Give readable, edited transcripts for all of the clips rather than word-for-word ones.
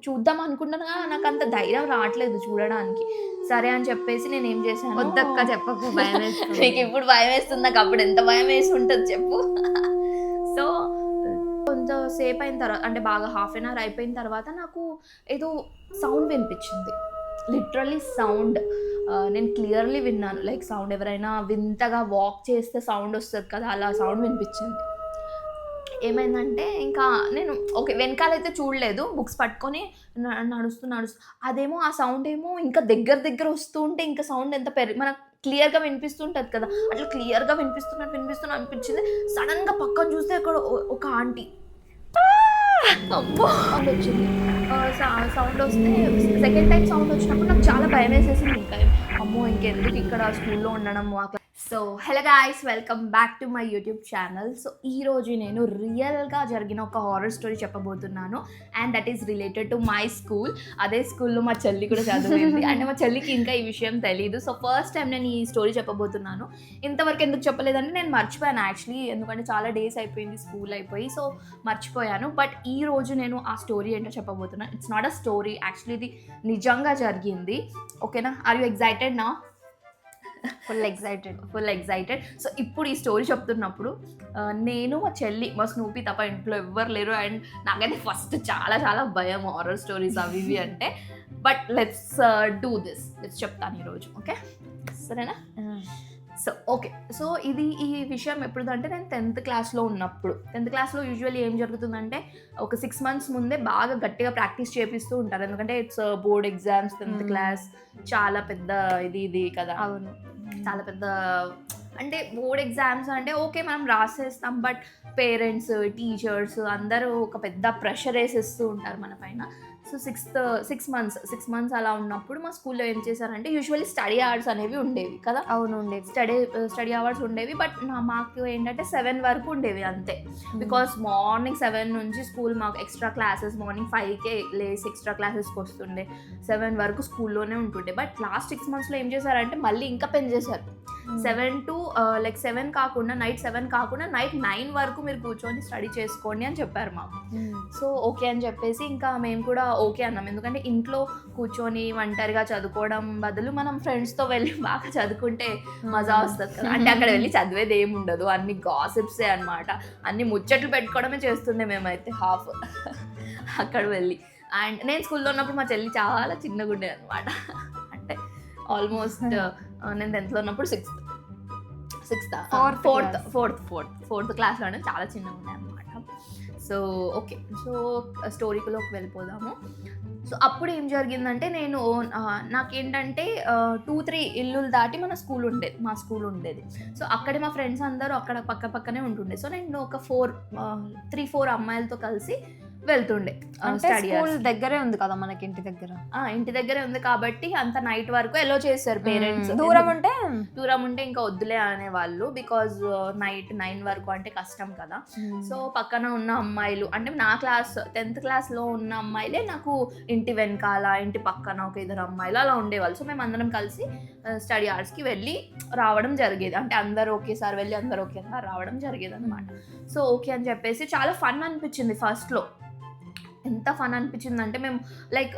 చూద్దాం అనుకుంటాను కానీ నాకు అంత ధైర్యం రావట్లేదు చూడడానికి. సరే అని చెప్పేసి నేనేం చేశాను, వద్దక్క చెప్పకు, భయమేస్తుంది. నీకు ఇప్పుడు భయం వేస్తుంది, నాకు అప్పుడు ఎంత భయం వేసి ఉంటుంది చెప్పు. సో కొంతసేపు అయిన తర్వాత అంటే బాగా హాఫ్ అన్ అవర్ అయిపోయిన తర్వాత నాకు ఏదో సౌండ్ వినిపించింది, లిటరల్లీ సౌండ్. నేను క్లియర్లీ విన్నాను, లైక్ సౌండ్ ఎవరైనా వింతగా వాక్ చేస్తే సౌండ్ వస్తుంది కదా, అలా సౌండ్ వినిపించింది. ఏమైందంటే ఇంకా నేను ఓకే వెనకాలైతే చూడలేదు, బుక్స్ పట్టుకొని నడుస్తూ అదేమో ఆ సౌండ్ ఏమో ఇంకా దగ్గర వస్తూ ఉంటే ఇంకా సౌండ్ ఎంత మనకు క్లియర్గా వినిపిస్తుంటుంది కదా, అట్లా క్లియర్గా వినిపిస్తున్నట్టు అనిపించింది. సడన్గా పక్కన చూస్తే అక్కడ ఒక ఆంటీ సౌండ్ వచ్చింది. సౌండ్ వస్తే సెకండ్ టైం సౌండ్ వచ్చినప్పుడు నాకు చాలా భయం వేసేసింది. ఇంకా అమ్మో ఇంకెందుకు ఇక్కడ స్కూల్లో ఉండడం. So hello guys, welcome back to my YouTube channel. So ఈరోజు నేను రియల్గా జరిగిన ఒక హారర్ స్టోరీ చెప్పబోతున్నాను, and that is related to my school. అదే స్కూల్లో మా చెల్లి కూడా చదివింది, అంటే మా చెల్లికి ఇంకా ఈ విషయం తెలీదు. సో ఫస్ట్ టైం నేను ఈ స్టోరీ చెప్పబోతున్నాను. ఇంతవరకు ఎందుకు చెప్పలేదంటే నేను మర్చిపోయాను యాక్చువల్లీ, ఎందుకంటే చాలా డేస్ అయిపోయింది స్కూల్ అయిపోయి, సో మర్చిపోయాను. బట్ ఈ రోజు నేను ఆ స్టోరీ ఏంటో చెప్పబోతున్నాను. It's not a story actually, ఇది నిజంగా జరిగింది. ఓకేనా? ఆర్ యూ ఎక్సైటెడ్ నా? Full excited. సో ఇప్పుడు ఈ స్టోరీ చెప్తున్నప్పుడు నేను మా చెల్లి మా స్నూపీ తప్ప ఇంట్లో ఎవ్వరు లేరు, అండ్ నాకైతే ఫస్ట్ చాలా భయం హారర్ స్టోరీస్ అవి ఇవి అంటే. బట్ లెట్స్ డూ దిస్, చెప్తాను ఈరోజు. ఓకే సరేనా? సో ఓకే, సో ఈ విషయం ఎప్పుడుదంటే నేను 10th క్లాస్లో ఉన్నప్పుడు. 10th క్లాస్లో యూజువల్లీ ఏం జరుగుతుందంటే ఒక 6 months ముందే బాగా గట్టిగా ప్రాక్టీస్ చేపిస్తూ ఉంటారు, ఎందుకంటే it's board exams. 10th class చాలా పెద్ద ఇది కదా. అవును, చాలా పెద్ద, అంటే బోర్డ్ ఎగ్జామ్స్ అంటే ఓకే మనం రాసేస్తాం, బట్ పేరెంట్స్ టీచర్స్ అందరూ ఒక పెద్ద ప్రెషర్ వేసేస్తూ ఉంటారు మన పైన. సో 6 months అలా ఉన్నప్పుడు మా స్కూల్లో ఏం చేశారంటే యూజువల్లీ స్టడీ అవర్స్ అనేవి ఉండేవి కదా. అవును ఉండేవి, స్టడీ అవర్స్ ఉండేవి. బట్ మాకు ఏంటంటే 7 వరకు ఉండేవి అంతే, బికాస్ మార్నింగ్ 7 నుంచి స్కూల్ మాకు ఎక్స్ట్రా క్లాసెస్, మార్నింగ్ 5కే లేసి ఎక్స్ట్రా క్లాసెస్కి వస్తుండే, 7 వరకు స్కూల్లోనే ఉంటుండే. బట్ లాస్ట్ 6 monthsలో ఏం చేశారంటే మళ్ళీ ఇంకా పెంచేశారు. 7 to 7 కాకుండా నైట్ 7 కాకుండా నైట్ 9 వరకు మీరు కూర్చొని స్టడీ చేసుకోండి అని చెప్పారు మాకు. సో ఓకే అని చెప్పేసి ఇంకా మేము కూడా ఓకే అన్నాం, ఎందుకంటే ఇంట్లో కూర్చొని ఒంటరిగా చదువుకోవడం బదులు మనం ఫ్రెండ్స్తో వెళ్ళి బాగా చదువుకుంటే మజా వస్తుంది కదా. అంటే అక్కడ వెళ్ళి చదివేది ఏమి ఉండదు, అన్ని గాసిప్సే అనమాట, అన్ని ముచ్చట్లు పెట్టుకోవడమే చేస్తుండే మేమైతే హాఫ్ అక్కడ వెళ్ళి. అండ్ నేను స్కూల్లో ఉన్నప్పుడు మా చెల్లి చాలా చిన్నగా ఉండేది అనమాట, అంటే ఆల్మోస్ట్ నేను 10th ఉన్నప్పుడు ఫోర్త్ క్లాస్లోనే చాలా చిన్నగా ఉండే అనమాట. సో ఓకే, సో స్టోరీలోకి వెళ్ళిపోదాము. సో అప్పుడు ఏం జరిగిందంటే నేను నాకేంటంటే 2-3 ఇల్లులు దాటి మా స్కూల్ ఉండేది. సో అక్కడే మా ఫ్రెండ్స్ అందరూ అక్కడ పక్కనే ఉంటుండే. సో నేను ఒక 3-4 అమ్మాయిలతో కలిసి వెళ్తుండే. స్కూల్ దగ్గరే ఉంది కదా మనకి, ఇంటి దగ్గరే ఉంది కాబట్టి అంత నైట్ వరకు ఎలో చేశారు పేరెంట్స్. దూరం ఉంటే ఇంకా వద్దులే అనేవాళ్ళు, బికాజ్ నైట్ 9 వరకు అంటే కష్టం కదా. సో పక్కన ఉన్న అమ్మాయిలు అంటే నా క్లాస్ 10th క్లాస్లో ఉన్న అమ్మాయిలే నాకు ఇంటి వెనకాల ఇంటి పక్కన ఒక 2 అమ్మాయిలు అలా ఉండేవాళ్ళు. సో మేము అందరం కలిసి స్టడీ అవర్స్కి వెళ్ళి రావడం జరిగేది, అంటే అందరూ ఒకేసారి వెళ్ళి అందరూ ఒకేసారి రావడం జరిగేది అనమాట. సో ఓకే అని చెప్పేసి చాలా ఫన్ అనిపించింది ఫస్ట్లో. ఎంత ఫన్ అనిపించిందంటే మేము లైక్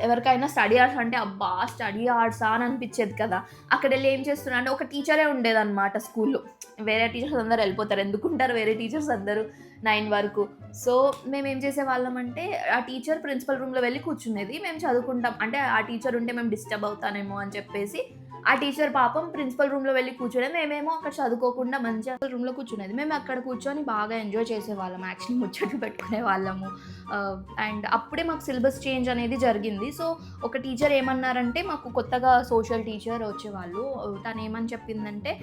ఎవరికైనా స్టడీ అవర్స్ అంటే అబ్బా స్టడీ అవర్సా అని అనిపించేది కదా. అక్కడ వెళ్ళి ఏం చేస్తున్నా అంటే ఒక టీచరే ఉండేదన్నమాట స్కూల్లో, వేరే టీచర్స్ అందరూ వెళ్ళిపోతారు, ఎందుకుంటారు వేరే టీచర్స్ అందరూ 9 వరకు. సో మేము ఏం చేసేవాళ్ళం అంటే ఆ టీచర్ ప్రిన్సిపల్ రూమ్లో వెళ్ళి కూర్చునేది, మేము చదువుకుంటాం, అంటే ఆ టీచర్ ఉంటే మేము డిస్టర్బ్ అవుతానేమో అని చెప్పేసి ఆ టీచర్ పాపం ప్రిన్సిపల్ రూమ్లో వెళ్ళి కూర్చునేది, మేమేమో అక్కడ చదువుకోకుండా మంచిగా రూమ్లో కూర్చునేది. మేము అక్కడ కూర్చొని బాగా ఎంజాయ్ చేసేవాళ్ళం, యాక్చువల్లీ ముచ్చట్లు పెట్టుకునే వాళ్ళము. అండ్ అప్పుడే మాకు సిలబస్ చేంజ్ అనేది జరిగింది. సో ఒక టీచర్ ఏమన్నారంటే, మాకు కొత్తగా సోషల్ టీచర్ వచ్చేవాళ్ళు, తను ఏమని చెప్పిందంటే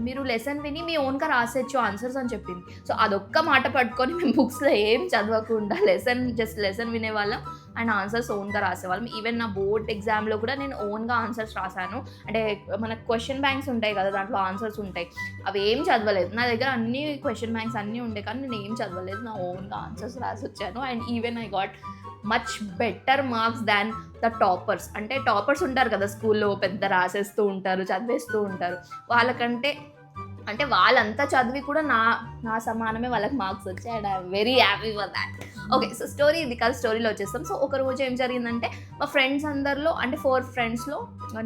మీరు లెసన్ విని మీ ఓన్గా రాసేచ్చు ఆన్సర్స్ అని చెప్పింది. సో అదొక్క మాట పట్టుకొని మేము బుక్స్లో ఏం చదవకుండా లెసన్ వినేవాళ్ళం అండ్ ఆన్సర్స్ ఓన్గా రాసేవాళ్ళం. ఈవెన్ నా బోర్డ్ ఎగ్జామ్లో కూడా నేను ఓన్గా ఆన్సర్స్ రాశాను, అంటే మనకు క్వశ్చన్ బ్యాంక్స్ ఉంటాయి కదా, దాంట్లో ఆన్సర్స్ ఉంటాయి, అవి ఏం చదవలేదు. నా దగ్గర అన్ని క్వశ్చన్ బ్యాంక్స్ అన్నీ ఉంటాయి, కానీ నేను ఏం చదవలేదు, నా ఓన్గా ఆన్సర్స్ రాసి వచ్చాను. And even I got much better marks than the toppers. అంటే టాపర్స్ ఉంటారు కదా స్కూల్లో, పెద్ద రాసేస్తూ ఉంటారు, చదివేస్తూ ఉంటారు, వాళ్ళకంటే అంటే వాళ్ళంతా చదివి కూడా నా సమానమే వాళ్ళకి మార్క్స్ వచ్చాయి and I'm very happy for that. Okay, so story ఇది కాదు, స్టోరీలో వచ్చేస్తాం. సో ఒక రోజు ఏం జరిగిందంటే మా ఫ్రెండ్స్ అందరిలో అంటే 4 ఫ్రెండ్స్లో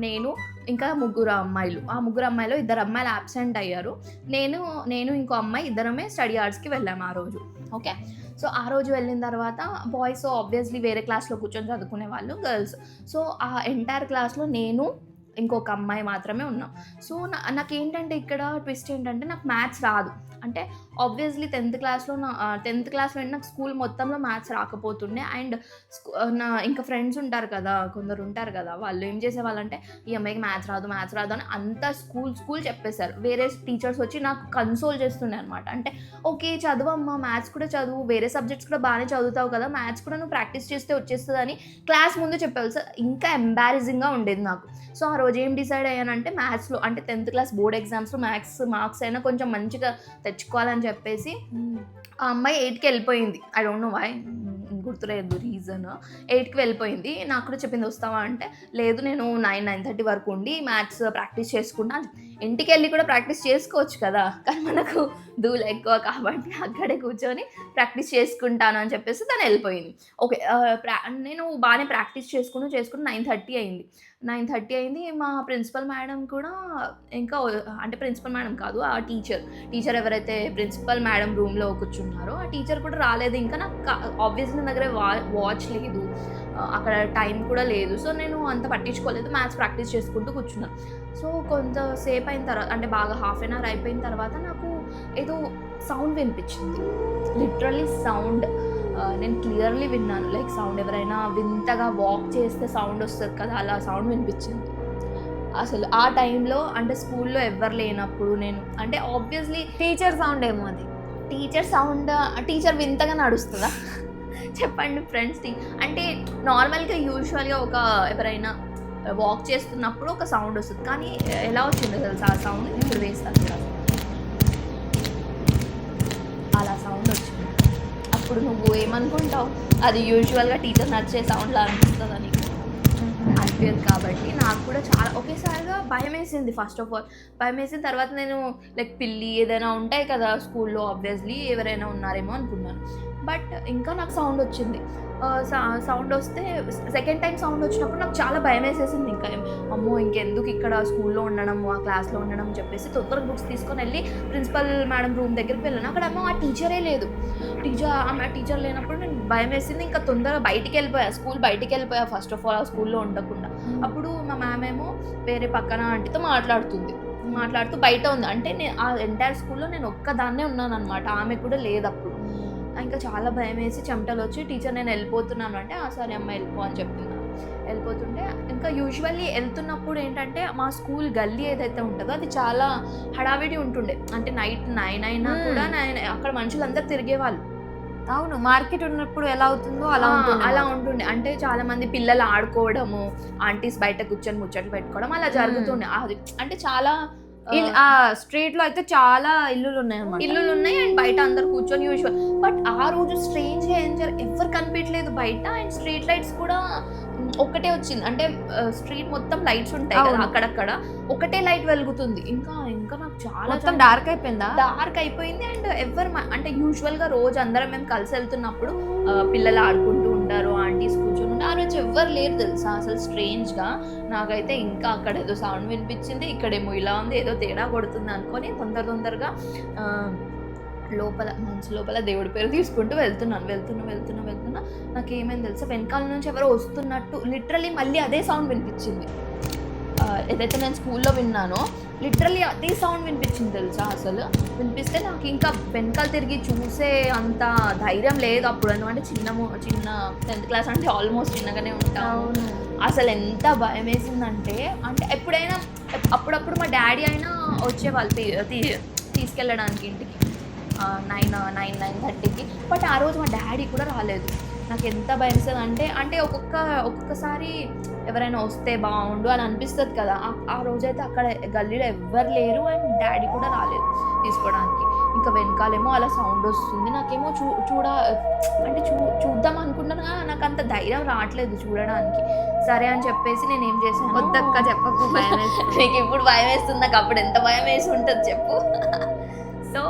నేను ఇంకా 3 అమ్మాయిలు. ఆ 3 అమ్మాయిలో 2 అమ్మాయిలు అబ్సెంట్ అయ్యారు. నేను ఇంకో అమ్మాయి ఇద్దరమే స్టడీ అవర్స్కి వెళ్ళాము ఆ రోజు. ఓకే, సో ఆ రోజు వెళ్ళిన తర్వాత బాయ్స్ ఆబ్వియస్లీ వేరే క్లాస్లో కూర్చొని చదువుకునే వాళ్ళు, గర్ల్స్. సో ఆ ఎంటైర్ క్లాస్లో నేను ఇంకొక అమ్మాయి మాత్రమే ఉన్నాం. సో నాకేంటంటే ఇక్కడ ట్విస్ట్ ఏంటంటే నాకు మ్యాథ్స్ రాదు. అంటే ఆబ్వియస్లీ 10th క్లాస్లో నాకు స్కూల్ మొత్తంలో మ్యాథ్స్ రాకపోతుండే. అండ్ నా ఇంకా ఫ్రెండ్స్ ఉంటారు కదా, కొందరు ఉంటారు కదా, వాళ్ళు ఏం చేసేవాళ్ళంటే ఈ అమ్మాయికి మ్యాథ్స్ రాదు అని అంతా స్కూల్ చెప్పేశారు. వేరే టీచర్స్ వచ్చి నాకు కన్సోల్ చేస్తుండే అనమాట. అంటే ఓకే చదువమ్మా, మ్యాథ్స్ కూడా చదువు, వేరే సబ్జెక్ట్స్ కూడా బాగానే చదువుతావు కదా, మ్యాథ్స్ కూడా నువ్వు ప్రాక్టీస్ చేస్తే వచ్చేస్తుంది అని క్లాస్ ముందు చెప్పేవాళ్ళు. సార్ ఇంకా ఎంబారసింగ్గా ఉండేది నాకు. సో ఆ రోజు ఏం డిసైడ్ అయ్యానంటే మ్యాథ్స్లో అంటే 10th క్లాస్ బోర్డ్ ఎగ్జామ్స్లో మ్యాథ్స్ మార్క్స్ అయినా కొంచెం మంచిగా తెచ్చుకోవాలని చెప్పేసి ఆ అమ్మాయి 8కి వెళ్ళిపోయింది. ఐ డోంట్ నో వై, గుర్తులేదు రీజన్. 8కి వెళ్ళిపోయింది. నాకు కూడా చెప్పింది వస్తావా అంటే లేదు, నేను 9-9:30 వరకు ఉండి మ్యాథ్స్ ప్రాక్టీస్ చేసుకుంటా. ఇంటికి వెళ్ళి కూడా ప్రాక్టీస్ చేసుకోవచ్చు కదా, కానీ మనకు ధూళి ఎక్కువ కాబట్టి అక్కడే కూర్చొని ప్రాక్టీస్ చేసుకుంటాను అని చెప్పేసి తను వెళ్ళిపోయింది. ఓకే, నేను బాగానే ప్రాక్టీస్ చేసుకుంటూ 9:30 అయింది. 9:30 అయింది. మా ప్రిన్సిపల్ మేడం కూడా ఇంకా అంటే ప్రిన్సిపల్ మేడం కాదు, ఆ టీచర్ ఎవరైతే ప్రిన్సిపల్ మేడం రూమ్లో కూర్చున్నారో ఆ టీచర్ కూడా రాలేదు. ఇంకా నాకు ఆబ్వియస్లీ నా దగ్గర వాచ్ లేదు, అక్కడ టైం కూడా లేదు. సో నేను అంత పట్టించుకోలేదు, మ్యాథ్స్ ప్రాక్టీస్ చేసుకుంటూ కూర్చున్నాను. సో కొంతసేపు అయిన తర్వాత అంటే బాగా హాఫ్ అన్ అవర్ అయిపోయిన తర్వాత నాకు ఏదో సౌండ్ వినిపించింది, లిటరల్లీ సౌండ్. నేను క్లియర్లీ విన్నాను, లైక్ సౌండ్ ఎవరైనా వింతగా వాక్ చేస్తే సౌండ్ వస్తుంది కదా, అలా సౌండ్ వినిపించింది. అసలు ఆ టైంలో అంటే స్కూల్లో ఎవరు లేనప్పుడు నేను అంటే ఆబ్వియస్లీ టీచర్ సౌండ్ ఏమో అది. టీచర్ వింతగా నడుస్తుందా చెప్పండి ఫ్రెండ్స్. అంటే నార్మల్గా యూజువల్గా ఎవరైనా వాక్ చేస్తున్నప్పుడు ఒక సౌండ్ వస్తుంది, కానీ ఎలా వచ్చిందో తెలుసా ఆ సౌండ్, ఇప్పుడు వేస్తాను కూడా అలా సౌండ్ వచ్చింది. అప్పుడు నువ్వు ఏమనుకుంటావు, అది యూజువల్గా టీచర్ నడిచే సౌండ్లా అనిపిస్తుంది అని అనిపించదు. కాబట్టి నాకు కూడా చాలా ఒకేసారిగా భయం వేసింది. ఫస్ట్ ఆఫ్ ఆల్ భయం వేసిన తర్వాత నేను లైక్ పిల్లి ఏదైనా ఉంటాయి కదా స్కూల్లో, ఆబ్వియస్లీ ఎవరైనా ఉన్నారేమో అనుకున్నాను. బట్ ఇంకా నాకు సౌండ్ వచ్చింది. సౌండ్ వస్తే సెకండ్ టైం సౌండ్ వచ్చినప్పుడు నాకు చాలా భయం వేసేసింది. ఇంకా అమ్మో ఇంకెందుకు ఇక్కడ స్కూల్లో ఉండడం, ఆ క్లాస్లో ఉండడం చెప్పేసి తొందరగా బుక్స్ తీసుకొని వెళ్ళి ప్రిన్సిపల్ మేడం రూమ్ దగ్గరికి వెళ్ళాను. అక్కడ ఏమో ఆ టీచరే లేదు. టీచర్ లేనప్పుడు నేను భయం వేసింది. ఇంకా తొందరగా స్కూల్ బయటికి వెళ్ళిపోయా ఫస్ట్ ఆఫ్ ఆల్, ఆ స్కూల్లో ఉండకుండా. అప్పుడు మా మ్యామ్ ఏమో వేరే పక్కన ఆంటీతో మాట్లాడుతూ బయట ఉంది. అంటే నేను ఆ ఎంటైర్ స్కూల్లో నేను ఒక్కదాన్నే ఉన్నాను అనమాట, ఆమె కూడా లేదు అప్పుడు. ఇంకా చాలా భయం వేసి చెమటలు వచ్చి టీచర్ నేను వెళ్ళిపోతున్నాను అంటే సరే అమ్మ వెళ్ళిపో అని చెప్తున్నాను. వెళ్ళిపోతుంటే ఇంకా యూజువల్లీ వెళ్తున్నప్పుడు ఏంటంటే మా స్కూల్ గల్లీ ఏదైతే ఉంటుందో అది చాలా హడావిడి ఉంటుండే. అంటే నైట్ 9 అయినా కూడా అక్కడ మనుషులందరూ తిరిగేవాళ్ళు. అవును, మార్కెట్ ఉన్నప్పుడు ఎలా అవుతుందో అలా ఉంటుండే. అంటే చాలా మంది పిల్లలు ఆడుకోవడము, ఆంటీస్ బయట కూర్చొని ముచ్చట్లు పెట్టుకోవడం అలా జరుగుతుండే. అది అంటే చాలా ఆ స్ట్రీట్ లో అయితే చాలా ఇల్లులు ఉన్నాయి అండ్ బయట అందరు కూర్చొని యూజువల్. బట్ ఆ రోజు స్ట్రేంజ్ ఎవరు కనిపించలేదు బయట. అండ్ స్ట్రీట్ లైట్స్ కూడా ఒకటే వచ్చింది. అంటే స్ట్రీట్ మొత్తం లైట్స్ ఉంటాయి కదా, అక్కడక్కడ ఒకటే లైట్ వెలుగుతుంది. ఇంకా నాకు చాలా డార్క్ అయిపోయింది. అండ్ అంటే యూజువల్గా రోజు అందరం మేము కలిసి వెళ్తున్నప్పుడు పిల్లలు ఆడుకుంటూ ఉంటారు, ఆంటీస్ కూర్చొని ఉంటారు. ఆ రోజు ఎవ్వరు లేరు తెలుసా అసలు. స్ట్రేంజ్గా నాకైతే ఇంకా అక్కడ ఏదో సౌండ్ వినిపించింది, ఇక్కడేమో ఇలా ఉంది, ఏదో తేడా కొడుతుంది అనుకొని తొందరగా మనసు లోపల దేవుడి పేరు తీసుకుంటూ వెళ్తున్నా. నాకు ఏమైంది తెలుసా, వెనకాల నుంచి ఎవరో వస్తున్నట్టు లిటరలీ మళ్ళీ అదే సౌండ్ వినిపించింది. ఏదైతే నేను స్కూల్లో విన్నానో లిటరల్లీ అదే సౌండ్ వినిపించింది తెలుసా. అసలు వినిపిస్తే నాకు ఇంకా వెనకాల తిరిగి చూసే అంత ధైర్యం లేదు అప్పుడు. ఎందుకంటే చిన్న 10th క్లాస్ అంటే ఆల్మోస్ట్ చిన్నగానే ఉంటాము. అసలు ఎంత భయం వేసిందంటే, అంటే ఎప్పుడైనా అప్పుడప్పుడు మా డాడీ అయినా వచ్చేవాళ్ళు తీసుకెళ్ళడానికి ఇంటికి 9-9:30కి. బట్ ఆ రోజు మా డాడీ కూడా రాలేదు. నాకు ఎంత భయం వేస్తుంది అంటే ఒక్కొక్కసారి ఎవరైనా వస్తే బాగుండు అని అనిపిస్తుంది కదా. ఆ రోజైతే అక్కడ గల్లీలో ఎవ్వరు లేరు అండ్ డాడీ కూడా రాలేదు తీసుకోవడానికి. ఇంకా వెనకాలేమో అలా సౌండ్ వస్తుంది. నాకేమో చూద్దాం అనుకుంటున్నా, నాకు అంత ధైర్యం రావట్లేదు చూడడానికి. సరే అని చెప్పేసి నేను ఏం చేశాను, వద్దక్క చెప్పకు, భయం వేస్తుంది. నీకు ఇప్పుడు భయం వేస్తుంది, నాకు అప్పుడు ఎంత భయం వేసి ఉంటుంది చెప్పు. సో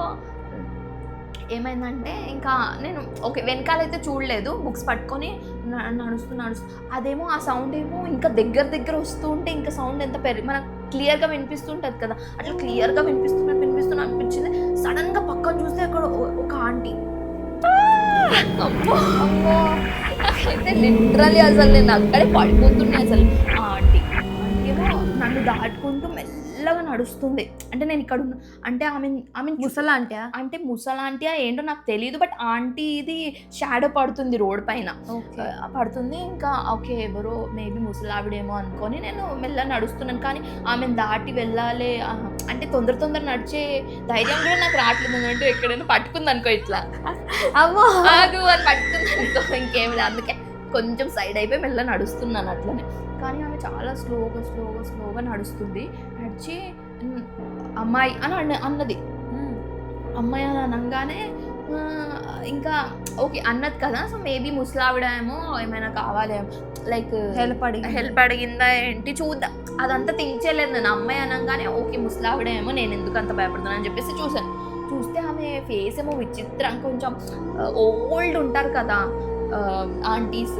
ఏమైందంటే ఇంకా నేను ఓకే వెనకాలైతే చూడలేదు, బుక్స్ పట్టుకొని నడుస్తూ అదేమో ఆ సౌండ్ ఏమో ఇంకా దగ్గర వస్తూ ఉంటే ఇంకా సౌండ్ ఎంత మనకు క్లియర్గా వినిపిస్తుంటుంది కదా, అట్లా క్లియర్గా వినిపిస్తున్నా అనిపించింది. సడన్గా పక్కన చూస్తే అక్కడ ఒక ఆంటీ, అమ్మో అయితే లిటరలీ అసలు నేను అక్కడే పడిపోతున్నా. అసలు ఆ ఆంటీ ఏమో నన్ను దాటుకుంటూ మెల్లగా నడుస్తుంది. అంటే నేను ఇక్కడ అంటే ఆమె ముసలాంటీ అంటే ముసలాంటీ ఏంటో నాకు తెలియదు, బట్ ఆంటీ ఇది షాడో పడుతుంది రోడ్ పైన పడుతుంది. ఇంకా ఓకే ఎవరో మేబీ ముసలావిడేమో అనుకొని నేను మెల్లగా నడుస్తున్నాను. కానీ ఆమెను దాటి వెళ్ళాలి అంటే తొందర నడిచే ధైర్యం కూడా నాకు రావట్లేదు. అంటే ఎక్కడైనా పట్టుకుంది అనుకో, ఇట్లా అమ్మో ఆగు అని పట్టుకుంది అనుకో, ఇంకేమి. అందుకే కొంచెం సైడ్ అయిపోయి మెల్ల నడుస్తున్నాను అట్లనే. కానీ ఆమె చాలా స్లోగా నడుస్తుంది. నడిచి అమ్మాయి అని అన్నది. అమ్మాయి అని అనగానే ఇంకా ఓకే అన్నది కదా, సో మేబీ ముసలావిడ ఏమో ఏమైనా కావాలేమో, లైక్ హెల్ప్ అడిగిందా ఏంటి చూద్దాం, అదంతా థింక్ చేయలేదు నేను. అమ్మాయి అనగానే ఓకే ముసలావిడ ఏమో, నేను ఎందుకు అంత భయపడుతున్నాను అని చెప్పేసి చూస్తే ఆమె ఫేస్ ఏమో విచిత్రం, కొంచెం ఓల్డ్ ఉంటారు కదా ఆంటీస్.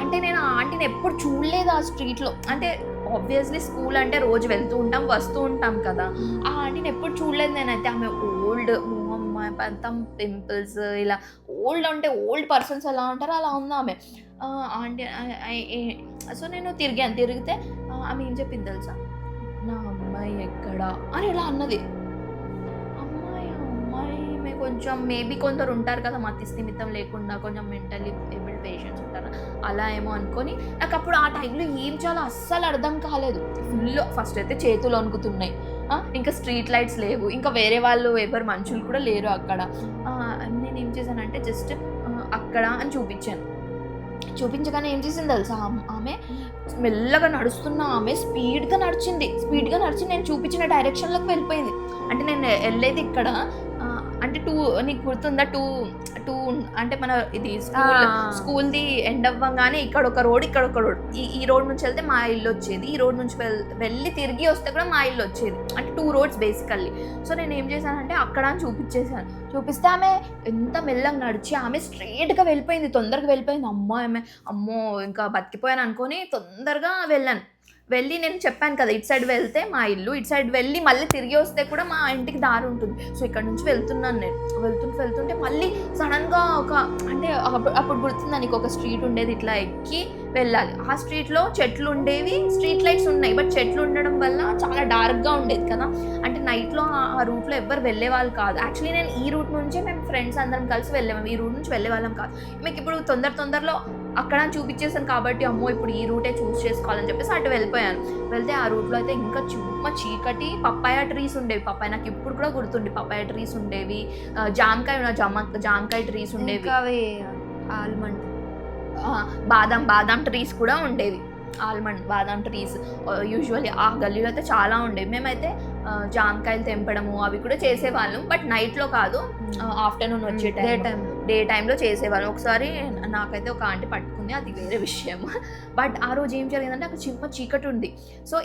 అంటే నేను ఆ ఆంటీని ఎప్పుడు చూడలేదు ఆ స్ట్రీట్లో. అంటే ఆబ్వియస్లీ స్కూల్ అంటే రోజు వెళ్తూ ఉంటాం వస్తూ ఉంటాం కదా, ఆ ఆంటీని ఎప్పుడు చూడలేదు నేనైతే. ఆమె ఓల్డ్ మొత్తం పింపుల్స్, ఇలా ఓల్డ్ అంటే ఓల్డ్ పర్సన్స్ ఎలా ఉంటారో అలా ఉంది ఆమె ఆంటీ. సో నేను తిరిగితే ఆమె ఏం చెప్పింది తెలుసా, నా అమ్మాయి ఎక్కడా అని ఇలా అన్నది. అమ్మాయి కొంచెం మేబీ కొందరు ఉంటారు కదా మతి స్థిమితం లేకుండా, కొంచెం మెంటల్లీ ఏబుల్డ్ పేషెంట్స్ ఉంటారు, అలా ఏమో అనుకొని నాకు అప్పుడు ఆ టైంలో ఏం చేయాలో అస్సలు అర్థం కాలేదు. ఫస్ట్ అయితే చేతులు వణుకుతున్నాయి, ఇంకా స్ట్రీట్ లైట్స్ లేవు, ఇంకా వేరే వాళ్ళు ఎవరు మనుషులు కూడా లేరు అక్కడ. నేను ఏం చేశానంటే జస్ట్ అక్కడ అని చూపించగానే ఏం చేసింది తెలుసా, ఆమె మెల్లగా నడుస్తున్న ఆమె స్పీడ్గా నడిచి నేను చూపించిన డైరెక్షన్లోకి వెళ్ళిపోయింది. అంటే నేను వెళ్ళేది ఇక్కడ అంటే నీకు గుర్తుందా, టూ అంటే మన ఇది స్కూల్ది ఎండ్ అవ్వగానే ఇక్కడ ఒక రోడ్ ఈ రోడ్ నుంచి వెళ్తే మా ఇల్లు వచ్చేది, ఈ రోడ్ నుంచి వెళ్ళి తిరిగి వస్తే కూడా మా ఇల్లు వచ్చేది. అంటే 2 roads బేసికల్లీ. సో నేను ఏం చేశానంటే అక్కడ అని చూపిస్తే ఆమె ఎంత మెల్లగా నడిచి ఆమె స్ట్రైట్గా వెళ్ళిపోయింది, తొందరగా వెళ్ళిపోయింది. అమ్మో ఇంకా బతికిపోయాను అనుకొని తొందరగా వెళ్ళి నేను చెప్పాను కదా ఇటు సైడ్ వెళ్తే మా ఇల్లు, ఇటు సైడ్ వెళ్ళి మళ్ళీ తిరిగి వస్తే కూడా మా ఇంటికి దారి ఉంటుంది. సో ఇక్కడ నుంచి వెళ్తున్నాను నేను. వెళ్తుంటే మళ్ళీ సడన్గా అంటే అప్పుడు గుర్తుందా నీకు, ఒక స్ట్రీట్ ఉండేది, ఇట్లా ఎక్కి వెళ్ళాలి. ఆ స్ట్రీట్లో చెట్లు ఉండేవి, స్ట్రీట్ లైట్స్ ఉన్నాయి, బట్ చెట్లు ఉండడం వల్ల చాలా డార్క్గా ఉండేది కదా. అంటే నైట్లో ఆ రూట్లో ఎవ్వరు వెళ్ళే వాళ్ళు కాదు. యాక్చువల్లీ నేను ఈ రూట్ నుంచే మేము ఫ్రెండ్స్ అందరం కలిసి వెళ్ళాము, ఈ రూట్ నుంచి వెళ్ళే వాళ్ళం కాదు. మీకు ఇప్పుడు తొందరలో అక్కడ చూపించేసాను కాబట్టి అమ్మో ఇప్పుడు ఈ రూటే చూస్ చేసుకోవాలని చెప్పేసి అటు వెళ్తే ఆ రూట్లో అయితే ఇంకా చీకటి, పప్పాయ ట్రీస్ ఉండేవి. నాకు ఇప్పుడు కూడా గుర్తుండి పప్పాయ ట్రీస్ ఉండేవి, జామకాయ ట్రీస్ ఉండేవి, ఆల్మండ్ బాదం ట్రీస్ కూడా ఉండేవి. బాదం ట్రీస్ యూజువల్లీ ఆ గల్లీలో అయితే చాలా ఉండేవి. మేమైతే జామకాయలు తెంపడము అవి కూడా చేసేవాళ్ళం, బట్ నైట్లో కాదు, ఆఫ్టర్నూన్ వచ్చే డే టైంలో చేసేవాళ్ళం. ఒకసారి నాకైతే ఒక ఆంటీ పట్టుకుంది, అది వేరే విషయం. బట్ ఆ రోజు ఏం జరిగిందంటే అక్కడ చీకటి ఉంది. సో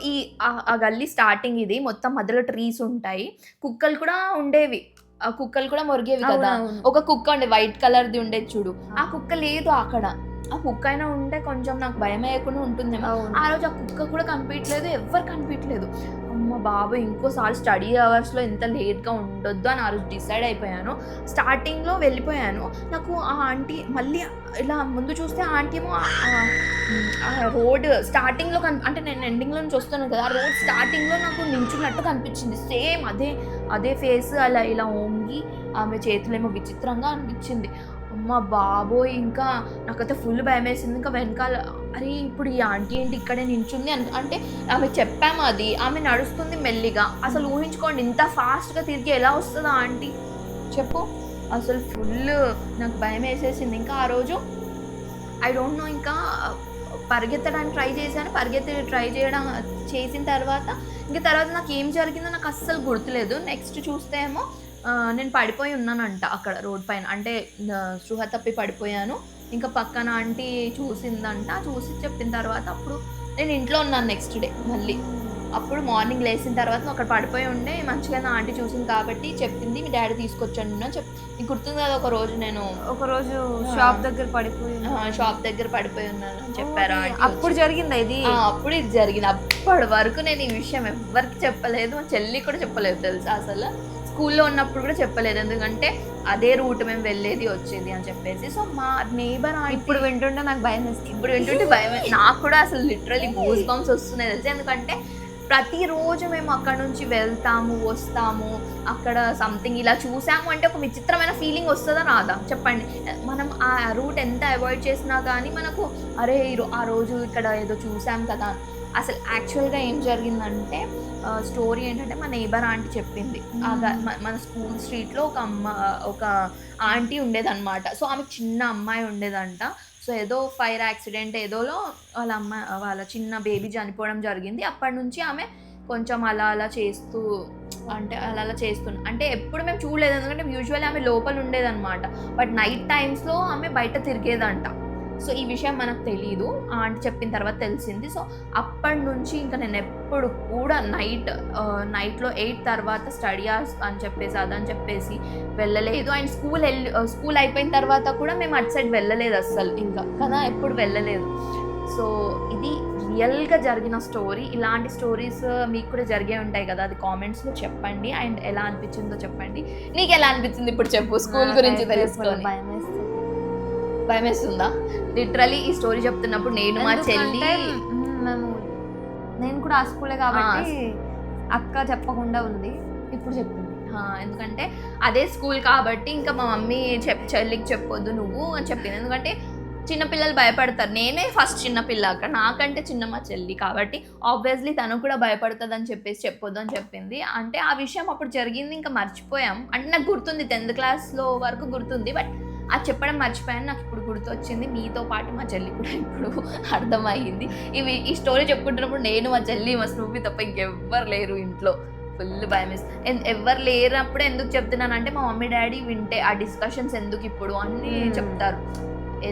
ఆ గల్లీ స్టార్టింగ్ ఇది మొత్తం మధ్యలో ట్రీస్ ఉంటాయి, కుక్కలు కూడా ఉండేవి, ఆ కుక్కలు కూడా మొరిగేవి కదా. ఒక కుక్క ఉండే వైట్ కలర్ది ఉండేది చూడు, ఆ కుక్క లేదు అక్కడ. ఆ కుక్క అయినా ఉంటే కొంచెం నాకు భయం వేయకుండా ఉంటుందేమో. ఆ రోజు ఆ కుక్క కూడా కనిపించలేదు, ఎవ్వరు కనిపించలేదు. అమ్మ బాబు ఇంకోసారి స్టడీ అవర్స్లో ఇంత లేట్గా ఉండొద్దు అని ఆ రోజు డిసైడ్ అయిపోయాను. స్టార్టింగ్లో వెళ్ళిపోయాను. నాకు ఆ ఆంటీ మళ్ళీ ఇలా ముందు చూస్తే ఆ ఆంటీ ఏమో ఆ రోడ్ స్టార్టింగ్లో అంటే నేను ఎండింగ్లో నుంచి వస్తున్నాను కదా, ఆ రోడ్ స్టార్టింగ్లో నాకు నించున్నట్టు కనిపించింది. సేమ్ అదే ఫేస్, అలా ఇలా ఓంగి ఆమె చేతులేమో విచిత్రంగా అనిపించింది. అమ్మ బాబోయ్ ఇంకా నాకైతే ఫుల్ భయం వేసింది. ఇంకా వెనకాల అరే ఇప్పుడు ఈ ఆంటీ ఏంటి ఇక్కడే నించుంది అంటే ఆమె చెప్పాము, అది ఆమె నడుస్తుంది మెల్లిగా. అసలు ఊహించుకోండి ఇంత ఫాస్ట్గా తిరిగి ఎలా వస్తుందా ఆంటీ చెప్పు. అసలు ఫుల్ నాకు భయం వేసేసింది. ఇంకా ఆ రోజు ఐ డోంట్ నో, ఇంకా పరిగెత్తడానికి ట్రై చేసిన తర్వాత నాకు ఏం జరిగిందో నాకు అస్సలు గుర్తులేదు. నెక్స్ట్ చూస్తే ఏమో నేను పడిపోయి ఉన్నానంట అక్కడ రోడ్ పైన. అంటే స్పృహ తప్పి పడిపోయాను. ఇంకా పక్కన ఆంటీ చూసిందంట. చూసి చెప్పిన తర్వాత అప్పుడు నేను ఇంట్లో ఉన్నాను నెక్స్ట్ డే మళ్ళీ. అప్పుడు మార్నింగ్ లేసిన తర్వాత నువ్వు అక్కడ పడిపోయి ఉండే మంచిగానే ఆంటీ చూసింది కాబట్టి చెప్పింది మీ డ్యాడీ తీసుకొచ్చాను అని నీకు గుర్తుంది కదా ఒకరోజు నేను ఒకరోజు షాప్ దగ్గర పడిపోయి షాప్ దగ్గర పడిపోయి ఉన్నాను అని చెప్పారా అప్పుడు జరిగిందా ఇది? అప్పుడు ఇది జరిగింది. అప్పటి వరకు నేను ఈ విషయం ఎవరికి చెప్పలేదు, మా చెల్లి కూడా చెప్పలేదు తెలుసా. అసలు స్కూల్లో ఉన్నప్పుడు కూడా చెప్పలేదు, ఎందుకంటే అదే రూట్ మేము వెళ్ళేది వచ్చేది అని చెప్పేసి. సో మా నేబర్ ఇప్పుడు వింటుంటే నాకు భయం వేస్తుంది. ఇప్పుడు వింటుంటే భయం. నాకు కూడా అసలు లిటరలీ గూస్ బంప్స్ వస్తున్నాయి తెలుసు. ఎందుకంటే ప్రతిరోజు మేము అక్కడ నుంచి వెళ్తాము వస్తాము, అక్కడ సంథింగ్ ఇలా చూసాము అంటే ఒక విచిత్రమైన ఫీలింగ్ వస్తుందా రాదా చెప్పండి. మనం ఆ రూట్ ఎంత అవాయిడ్ చేసినా కానీ మనకు అరే ఆ రోజు ఇక్కడ ఏదో చూసాం కదా. అసలు యాక్చువల్గా ఏం జరిగిందంటే స్టోరీ ఏంటంటే మా నేబర్ ఆంటీ చెప్పింది. మన స్కూల్ స్ట్రీట్లో ఒక ఆంటీ ఉండేదన్నమాట. సో ఆమె చిన్న అమ్మాయి ఉండేదంట. సో ఏదో ఫైర్ యాక్సిడెంట్ ఏదోలో వాళ్ళ చిన్న బేబీ చనిపోవడం జరిగింది. అప్పటి నుంచి ఆమె కొంచెం అలా చేస్తూ అంటే ఎప్పుడు మేము చూడలేదు, ఎందుకంటే యూజువల్లీ ఆమె లోపల ఉండేదన్నమాట. బట్ నైట్ టైమ్స్లో ఆమె బయట తిరిగేదంట. సో ఈ విషయం మనకు తెలీదు, ఆంటీ చెప్పిన తర్వాత తెలిసింది. సో అప్పటి నుంచి ఇంకా నేను ఎప్పుడు కూడా నైట్లో 8 తర్వాత స్టడీ అవర్స్ అని చెప్పేసి అదని చెప్పేసి వెళ్ళలేదు. అండ్ స్కూల్ అయిపోయిన తర్వాత కూడా మేము అటు సైడ్ వెళ్ళలేదు అస్సలు ఇంకా కదా, ఎప్పుడు వెళ్ళలేదు. సో ఇది రియల్గా జరిగిన స్టోరీ. ఇలాంటి స్టోరీస్ మీకు కూడా జరిగే ఉంటాయి కదా, అది కామెంట్స్లో చెప్పండి. అండ్ ఎలా అనిపించిందో చెప్పండి. నీకు ఎలా అనిపించింది ఇప్పుడు చెప్పు, స్కూల్ గురించి తెలుసుకొని. భయం వేస్తుందా? లిటరలీ ఈ స్టోరీ చెప్తున్నప్పుడు నేను మా చెల్లి నేను కూడా ఆ స్కూలే కాబట్టి అక్క చెప్పకుండా ఉంది, ఇప్పుడు చెప్పింది. ఎందుకంటే అదే స్కూల్ కాబట్టి ఇంకా మా మమ్మీ చెల్లికి చెప్పొద్దు నువ్వు అని చెప్పింది. ఎందుకంటే చిన్నపిల్లలు భయపడతారు. నేనే ఫస్ట్ చిన్నపిల్ల అక్కడ, నాకంటే చిన్న మా చెల్లి కాబట్టి ఆబ్వియస్లీ తను కూడా భయపడుతుంది అని చెప్పేసి చెప్పొద్దు అని చెప్పింది. అంటే ఆ విషయం అప్పుడు జరిగింది, ఇంకా మర్చిపోయాం. అంటే నాకు గుర్తుంది, 10th క్లాస్లో వరకు గుర్తుంది, బట్ అది చెప్పడం మర్చిపోయాను. నాకు ఇప్పుడు గుర్తొచ్చింది. మీతో పాటు మా చెల్లి కూడా ఇప్పుడు అర్థమయ్యింది. ఈ స్టోరీ చెప్పుకుంటున్నప్పుడు నేను మా చెల్లి మా స్నూపీ తప్ప ఇంకెవ్వరు లేరు ఇంట్లో. ఫుల్ భయం వేస్తుంది. ఎవరు లేనప్పుడు ఎందుకు చెప్తున్నానంటే మా మమ్మీ డాడీ వింటే ఆ డిస్కషన్స్ ఎందుకు ఇప్పుడు అన్నీ చెప్తారు,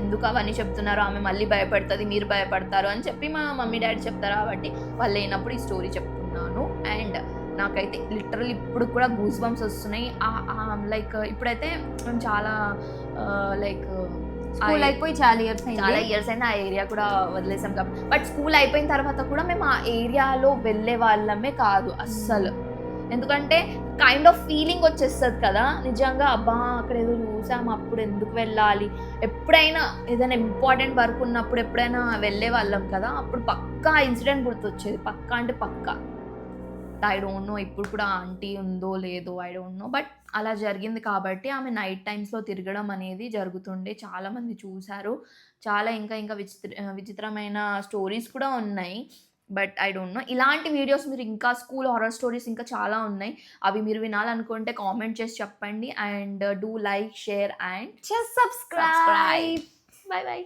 ఎందుకు అవన్నీ చెప్తున్నారు, ఆమె మళ్ళీ భయపడుతుంది, మీరు భయపడతారు అని చెప్పి మా మమ్మీ డాడీ చెప్తారు. కాబట్టి వాళ్ళు లేనప్పుడు ఈ స్టోరీ చెప్తున్నాను. అండ్ నాకైతే లిటరల్ ఇప్పుడు కూడా గూస్ బంప్స్ వస్తున్నాయి. లైక్ ఇప్పుడైతే మేము చాలా లైక్ స్కూల్ అయిపోయి చాలా ఇయర్స్ అయినా ఆ ఏరియా కూడా వదిలేసాం కాబట్టి. బట్ స్కూల్ అయిపోయిన తర్వాత కూడా మేము ఆ ఏరియాలో వెళ్ళే వాళ్ళమే కాదు అస్సలు. ఎందుకంటే కైండ్ ఆఫ్ ఫీలింగ్ వచ్చేస్తుంది కదా నిజంగా, అబ్బా అక్కడ ఏదో చూసాము అప్పుడు ఎందుకు వెళ్ళాలి. ఎప్పుడైనా ఏదైనా ఇంపార్టెంట్ వర్క్ ఉన్నప్పుడు ఎప్పుడైనా వెళ్ళే వాళ్ళం కదా, అప్పుడు పక్కా ఇన్సిడెంట్ గుర్తొచ్చేది. పక్కా అంటే పక్కా. ఐ డోంట్ నో ఇప్పుడు కూడా ఆంటీ ఉందో లేదో, ఐ డోంట్ నో. బట్ అలా జరిగింది కాబట్టి ఆమె నైట్ టైమ్స్లో తిరగడం అనేది జరుగుతుండే. చాలామంది చూశారు. చాలా ఇంకా విచిత్రమైన స్టోరీస్ కూడా ఉన్నాయి. But I don't know. ఇలాంటి వీడియోస్ మీరు ఇంకా స్కూల్ హారర్ స్టోరీస్ ఇంకా చాలా ఉన్నాయి, అవి మీరు వినాలనుకుంటే కామెంట్ చేసి చెప్పండి. And do like, share and subscribe. By by.